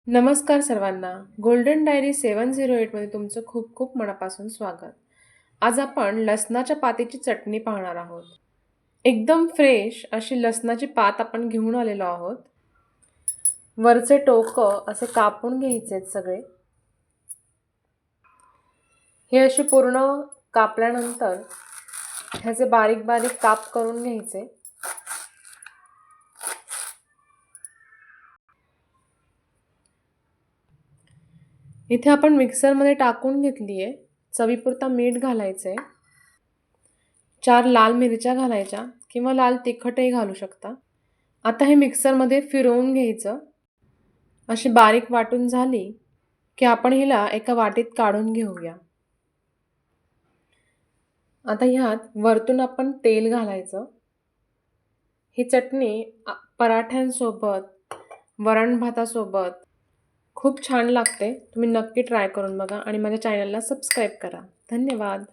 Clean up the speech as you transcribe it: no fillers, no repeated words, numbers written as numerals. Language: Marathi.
नमस्कार सर्वांना. गोल्डन डायरी 708 मध्ये तुमचं खूप खूप मनापासून स्वागत. आज आपण लसणाच्या पातीची चटणी पाहणार आहोत. एकदम फ्रेश अशी लसणाची पात आपण घेऊन आलेलो आहोत. वरचे टोकं असे कापून घ्यायचे सगळे. हे असे पूर्ण कापल्यानंतर ह्याचे बारीक बारीक काप करून घ्यायचे. इथे आपण मिक्सरमध्ये टाकून घेतली आहे. चवीपुरता मीठ घालायचे. 4 लाल मिरच्या घालायच्या किंवा लाल तिखटही घालू शकता. आता हे मिक्सरमध्ये फिरवून घ्यायचं. अशी बारीक वाटून झाली की आपण हिला एका वाटीत काढून घेऊया. आता ह्यात वरतून आपण तेल घालायचं. ही चटणी पराठ्यांसोबत, वरण भातासोबत खूप छान लागते. तुम्ही नक्की ट्राय करून बघा आणि माझ्या चॅनलला सबस्क्राईब करा. धन्यवाद.